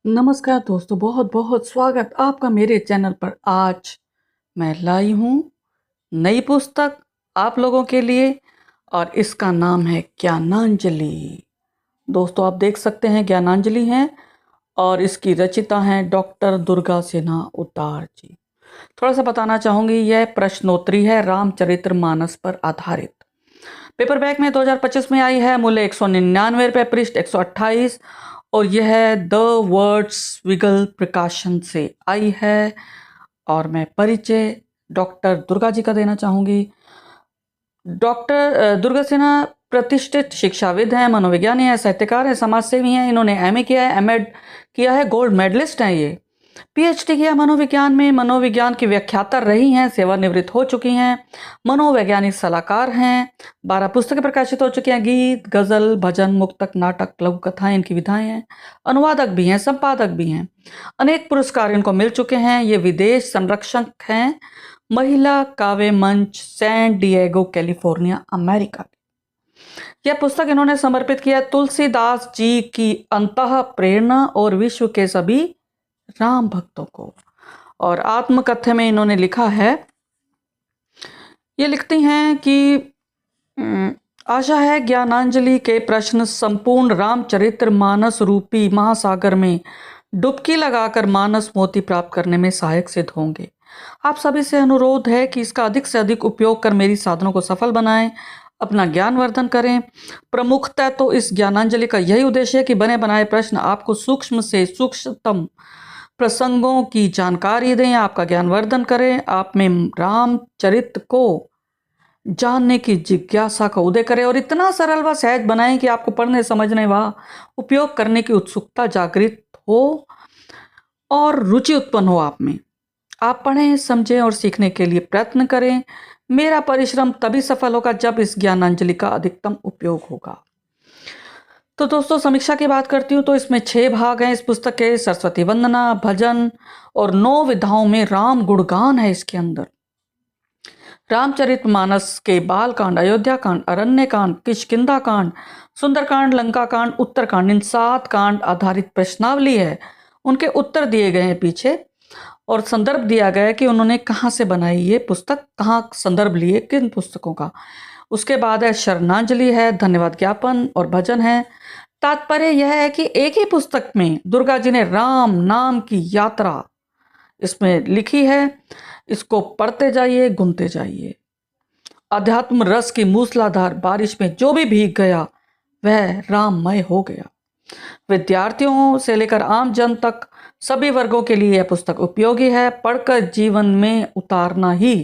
नमस्कार दोस्तों, बहुत बहुत स्वागत आपका मेरे चैनल पर। आज मैं लाई हूँ नई पुस्तक आप लोगों के लिए और इसका नाम है ज्ञानांजलि। दोस्तों, आप देख सकते हैं ज्ञानांजलि है और इसकी रचिता हैं डॉक्टर दुर्गा सिन्हा उद्दार जी। थोड़ा सा बताना चाहूँगी, यह प्रश्नोत्तरी है रामचरितमानस पर आधारित। पेपरबैक में 2025 में आई है। मूल्य 199 रुपये, पृष्ठ 128 और यह द वर्ड्स विगल प्रकाशन से आई है। और मैं परिचय डॉक्टर दुर्गा जी का देना चाहूँगी। डॉक्टर दुर्गा सिन्हा प्रतिष्ठित शिक्षाविद हैं, मनोविज्ञानी हैं, साहित्यकार हैं, समाजसेवी हैं। इन्होंने एमए किया है, एमएड किया है, गोल्ड मेडलिस्ट हैं ये। पीएचडी किया मनोविज्ञान में, मनोविज्ञान की व्याख्याता रही हैं, सेवानिवृत्त हो चुकी हैं, मनोवैज्ञानिक सलाहकार हैं। 12 पुस्तकें प्रकाशित हो चुकी हैं, गीत, गजल, भजन, मुक्तक, नाटक, लघु कथाएं इनकी विधाएं हैं। अनुवादक भी हैं, संपादक भी हैं। अनेक पुरस्कार इनको मिल चुके हैं। ये विदेश संरक्षक हैं। महिला काव्य मंच, सैन डिएगो, कैलिफोर्निया, अमेरिका। यह पुस्तक इन्होंने समर्पित किया तुलसीदास जी की अंतः प्रेरणा और विश्व के सभी राम भक्तों को। और आत्मकथ्य में इन्होंने लिखा है, ये लिखती हैं कि आशा है ज्ञानांजलि के प्रश्न संपूर्ण रामचरितमानस रूपी महासागर में डुबकी लगाकर मानस मोती प्राप्त करने में सहायक सिद्ध होंगे। आप सभी से अनुरोध है कि इसका अधिक से अधिक उपयोग कर मेरी साधनों को सफल बनाएं, अपना ज्ञानवर्धन करें। प्रमुखतः तो इस ज्ञानांजलि का यही उद्देश्य है कि बने बनाए प्रश्न आपको सूक्ष्म से सूक्ष्मतम प्रसंगों की जानकारी दें, आपका ज्ञानवर्धन करें, आप में रामचरित को जानने की जिज्ञासा का उदय करें और इतना सरल व सहज बनाएं कि आपको पढ़ने, समझने व उपयोग करने की उत्सुकता जागृत हो और रुचि उत्पन्न हो आप में। आप पढ़ें, समझें और सीखने के लिए प्रयत्न करें। मेरा परिश्रम तभी सफल होगा जब इस ज्ञानांजलि का अधिकतम उपयोग होगा। तो दोस्तों, समीक्षा की बात करती हूँ तो इसमें 6 भाग हैं इस पुस्तक के। सरस्वती वंदना, भजन और 9 विधाओं में राम गुणगान है इसके अंदर। रामचरितमानस के बाल कांड, अयोध्या कांड, अरण्य कांड, किष्किंधा कांड, सुंदरकांड, लंका कांड, उत्तरकांड, इन 7 कांड आधारित प्रश्नावली है। उनके उत्तर दिए गए हैं पीछे और संदर्भ दिया गया है कि उन्होंने कहाँ से बनाई ये पुस्तक, कहाँ संदर्भ लिए, किन पुस्तकों का। उसके बाद है शरणांजलि है, धन्यवाद ज्ञापन और भजन है। तात्पर्य यह है कि एक ही पुस्तक में दुर्गा जी ने राम नाम की यात्रा इसमें लिखी है। इसको पढ़ते जाइए, गुनते जाइए। अध्यात्म रस की मूसलाधार बारिश में जो भी भीग गया वह राममय हो गया। विद्यार्थियों से लेकर आम जन तक सभी वर्गों के लिए यह पुस्तक उपयोगी है। पढ़कर जीवन में उतारना ही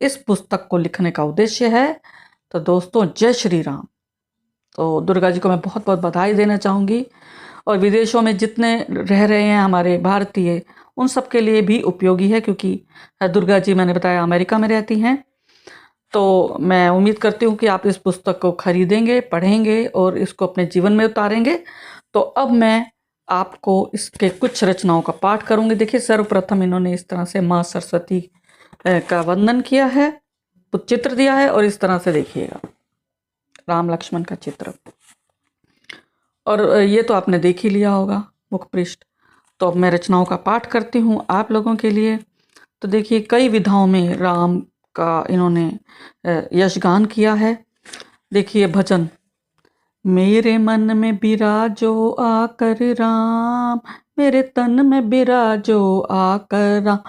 इस पुस्तक को लिखने का उद्देश्य है। तो दोस्तों, जय श्री राम। तो दुर्गा जी को मैं बहुत बहुत बधाई देना चाहूँगी और विदेशों में जितने रह रहे हैं हमारे भारतीय, उन सब के लिए भी उपयोगी है, क्योंकि दुर्गा जी मैंने बताया अमेरिका में रहती हैं। तो मैं उम्मीद करती हूँ कि आप इस पुस्तक को खरीदेंगे, पढ़ेंगे और इसको अपने जीवन में उतारेंगे। तो अब मैं आपको इसके कुछ रचनाओं का पाठ करूँगी। देखिए, सर्वप्रथम इन्होंने इस तरह से माँ सरस्वती का वंदन किया है, चित्र दिया है और इस तरह से देखिएगा राम लक्ष्मण का चित्र। और ये तो आपने देख ही लिया होगा मुख पृष्ठ। तो अब मैं रचनाओं का पाठ करती हूँ आप लोगों के लिए। तो देखिए, कई विधाओं में राम का इन्होंने यशगान किया है। देखिए भजन, मेरे मन में बिराजो आकर राम, मेरे तन में बिराजो आकर राम,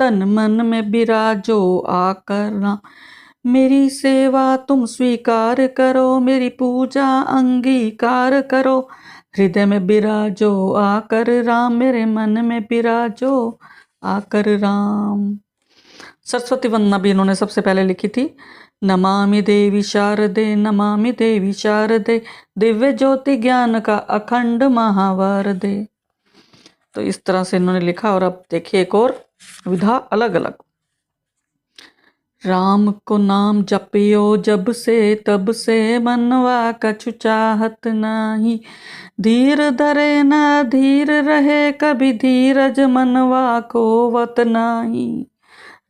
तन मन में बिराजो आकर राम, मेरी सेवा तुम स्वीकार करो, मेरी पूजा अंगीकार करो, हृदय में बिराजो आकर राम, मेरे मन में बिराजो आकर राम। सरस्वती वंदना भी इन्होंने सबसे पहले लिखी थी। नमामि देवी शारदे, नमामि देवी शारदे, दिव्य ज्योति ज्ञान का अखंड महावारदे। तो इस तरह से इन्होंने लिखा। और अब देखिए एक और विधा अलग अलग। राम को नाम जपियो जब से तब से, मनवा कछु चाहत नाही, धीर धरे न धीर रहे, कभी धीरज मनवा को वत नाही।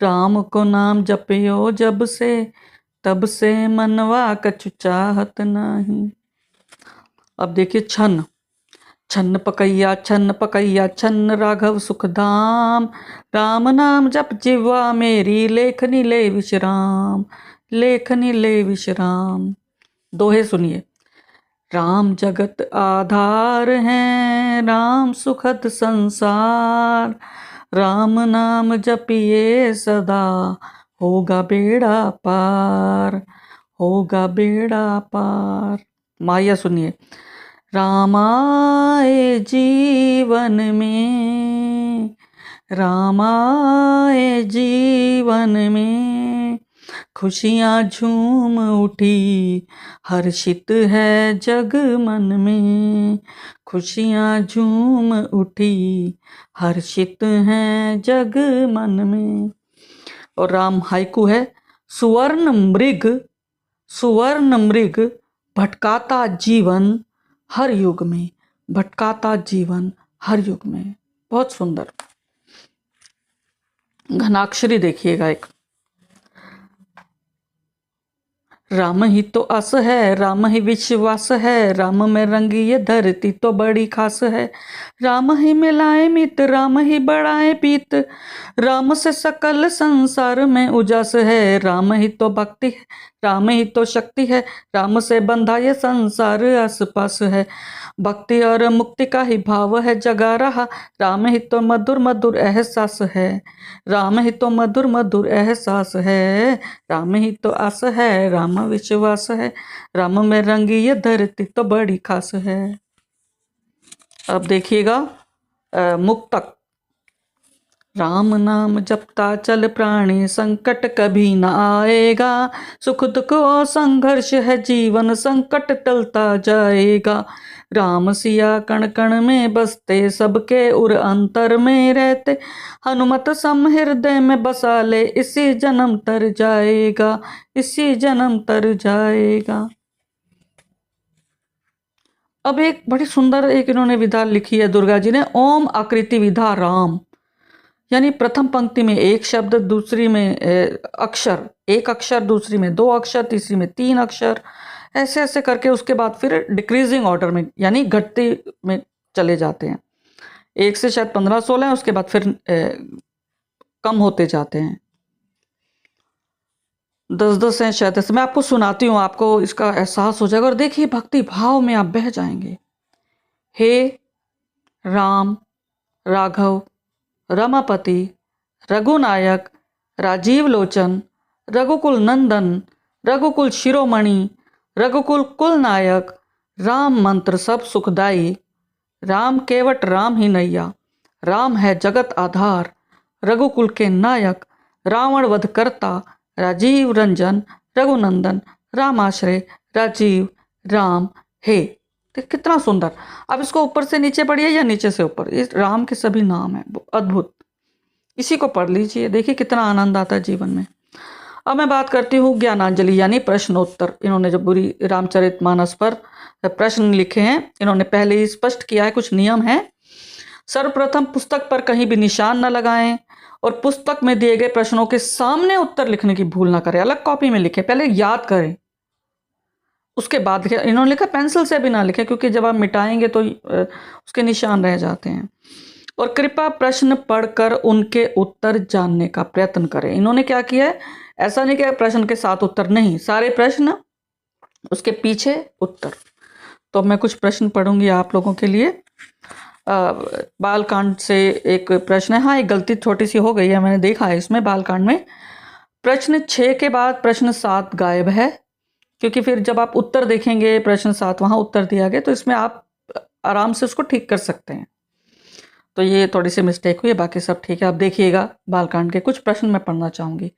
राम को नाम जपियो जब से तब से, मनवा कछु चाहत नाही। अब देखिए छन, छन्न पकैया छन्न राघव सुखधाम। राम नाम जप जिह्वा मेरी, लेखनी ले विश्राम, लेखनी ले विश्राम। दोहे सुनिए। राम जगत आधार है, राम सुखद संसार, राम नाम जपिए सदा, होगा बेड़ा पार, होगा बेड़ा पार। माया सुनिए। राम आए जीवन में, राम आए जीवन में, खुशियाँ झूम उठी, हर्षित है जग मन में, खुशियाँ झूम उठी, हर्षित है जग मन में। और राम हाइकू है। सुवर्ण मृग भटकाता जीवन हर युग में, भटकाता जीवन हर युग में। बहुत सुंदर। घनाक्षरी देखिएगा एक। राम ही तो अस है, राम ही विश्वास है, राम में रंगी ये धरती तो बड़ी खास है, राम ही मिलाए मित, राम ही बढ़ाए पीत, राम से सकल संसार में उजास है, राम ही तो भक्ति है, राम ही तो शक्ति है, राम से बंधा ये संसार आस पास है, भक्ति और मुक्ति का ही भाव है जगा रहा, राम ही तो मधुर मधुर एहसास है, राम ही तो मधुर मधुर एहसास है, राम ही तो आस है, राम विश्वास है, राम में रंगी ये धरती तो बड़ी खास है। अब देखिएगा मुक्तक। राम नाम जपता चल प्राणी, संकट कभी न आएगा, सुख दुख और संघर्ष है जीवन, संकट टलता जाएगा, राम सिया कण कण में बसते, सबके उर अंतर में रहते, हनुमत सम हृदय में बसा ले, इसी जन्म तर जाएगा, इसी जन्म तर जाएगा। अब एक बड़ी सुंदर एक इन्होंने विधा लिखी है दुर्गा जी ने। ओम आकृति विधा राम, यानी प्रथम पंक्ति में एक शब्द, दूसरी में अक्षर, एक अक्षर, दूसरी में 2 अक्षर, तीसरी में 3 अक्षर, ऐसे ऐसे करके उसके बाद फिर डिक्रीजिंग ऑर्डर में यानी घटती में चले जाते हैं। 1 से शायद 15-16 है, उसके बाद फिर कम होते जाते हैं, 10-10 हैं शायद। ऐसे मैं आपको सुनाती हूँ, आपको इसका एहसास हो जाएगा और देखिए भक्ति भाव में आप बह जाएंगे। हे राम राघव रमापति रघुनायक राजीव लोचन रघुकुल नंदन रघुकुल शिरोमणि रघुकुल कुल नायक, राम मंत्र सब सुखदाई, राम केवट राम ही नैया, राम है जगत आधार, रघुकुल के नायक, रावण वध करता, राजीव रंजन रघुनंदन, रामाश्रय राजीव राम हे। कितना सुंदर। अब इसको ऊपर से नीचे पढ़िए या नीचे से ऊपर, इस राम के सभी नाम हैं, अद्भुत। इसी को पढ़ लीजिए, देखिए कितना आनंद आता है जीवन में। अब मैं बात करती हूँ ज्ञानांजलि यानी प्रश्नोत्तर। इन्होंने जो बुरी रामचरितमानस पर प्रश्न लिखे हैं, इन्होंने पहले ही स्पष्ट किया है, कुछ नियम है। सर्वप्रथम पुस्तक पर कहीं भी निशान न लगाएं और पुस्तक में दिए गए प्रश्नों के सामने उत्तर लिखने की भूल ना करें। अलग कॉपी में लिखें, पहले याद करें, उसके बाद लिखे। इन्होंने लिखा पेंसिल से भी ना लिखे, क्योंकि जब आप मिटाएंगे तो उसके निशान रह जाते हैं। और कृपया प्रश्न पढ़कर उनके उत्तर जानने का प्रयत्न करें। इन्होंने क्या किया है, ऐसा नहीं कि प्रश्न के साथ उत्तर नहीं, सारे प्रश्न उसके पीछे उत्तर। तो मैं कुछ प्रश्न पढ़ूंगी आप लोगों के लिए। बालकांड से एक प्रश्न है। हाँ, एक गलती छोटी सी हो गई है, मैंने देखा है इसमें। बालकांड में प्रश्न 6 के बाद प्रश्न 7 गायब है, क्योंकि फिर जब आप उत्तर देखेंगे प्रश्न 7 वहाँ उत्तर दिया गया, तो इसमें आप आराम से उसको ठीक कर सकते हैं। तो ये थोड़ी सी मिस्टेक हुई है, बाकी सब ठीक है। आप देखिएगा बालकांड के कुछ प्रश्न मैं पढ़ना चाहूँगी।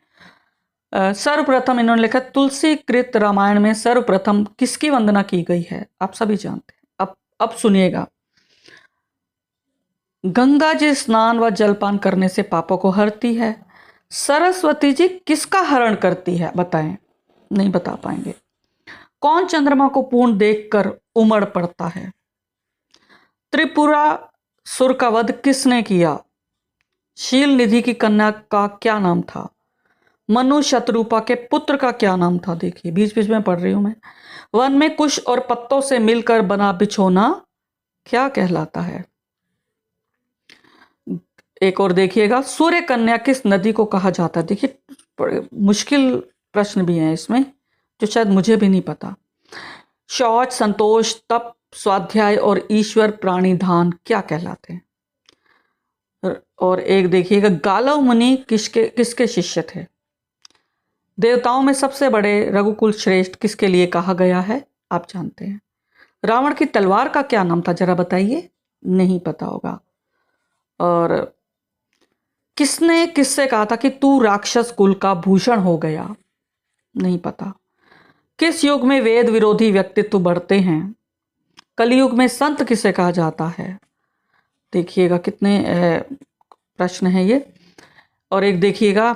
सर्वप्रथम इन्होंने लिखा, तुलसी कृत रामायण में सर्वप्रथम किसकी वंदना की गई है? आप सभी जानते हैं। अब सुनिएगा। गंगा जी स्नान व जलपान करने से पापों को हरती है। सरस्वती जी किसका हरण करती है? बताएं। नहीं बता पाएंगे। कौन चंद्रमा को पूर्ण देखकर उमड़ पड़ता है? त्रिपुरा सुर का वध किसने किया? शील निधि की कन्या का क्या नाम था? मनु शतरूपा के पुत्र का क्या नाम था? देखिए बीच बीच में पढ़ रही हूं मैं। वन में कुश और पत्तों से मिलकर बना बिछोना क्या कहलाता है? एक और देखिएगा, सूर्य कन्या किस नदी को कहा जाता है? देखिए बड़े मुश्किल प्रश्न भी हैं इसमें, जो शायद मुझे भी नहीं पता। शौच, संतोष, तप, स्वाध्याय और ईश्वर प्राणिधान क्या कहलाते हैं? और एक देखिएगा, गालव मुनि किसके किसके शिष्य थे? देवताओं में सबसे बड़े रघुकुल श्रेष्ठ किसके लिए कहा गया है? आप जानते हैं। रावण की तलवार का क्या नाम था, जरा बताइए। नहीं पता होगा। और किसने किससे कहा था कि तू राक्षस कुल का भूषण हो गया? नहीं पता। किस युग में वेद विरोधी व्यक्तित्व बढ़ते हैं? कलयुग में संत किसे कहा जाता है? देखिएगा कितने प्रश्न हैं ये। और एक देखिएगा,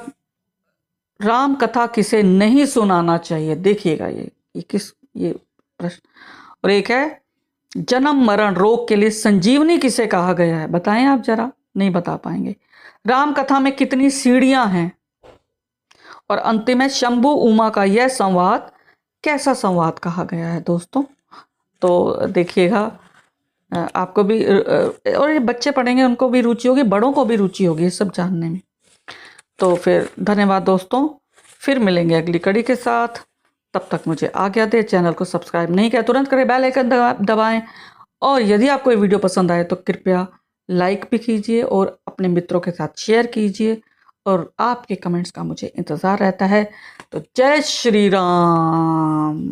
राम कथा किसे नहीं सुनाना चाहिए? देखिएगा ये प्रश्न। और एक है, जन्म मरण रोग के लिए संजीवनी किसे कहा गया है? बताएं आप जरा, नहीं बता पाएंगे। राम कथा में कितनी सीढ़ियां हैं? और अंतिम है, शंभु उमा का यह संवाद कैसा संवाद कहा गया है दोस्तों? तो देखिएगा आपको भी और ये बच्चे पढ़ेंगे उनको भी रुचि होगी, बड़ों को भी रुचि होगी ये सब जानने में। तो फिर धन्यवाद दोस्तों, फिर मिलेंगे अगली कड़ी के साथ। तब तक मुझे आज्ञा दें। चैनल को सब्सक्राइब नहीं किया तुरंत करें, बेल आइकन दबाएं। और यदि आपको ये वीडियो पसंद आए तो कृपया लाइक भी कीजिए और अपने मित्रों के साथ शेयर कीजिए। और आपके कमेंट्स का मुझे इंतज़ार रहता है। तो जय श्री राम।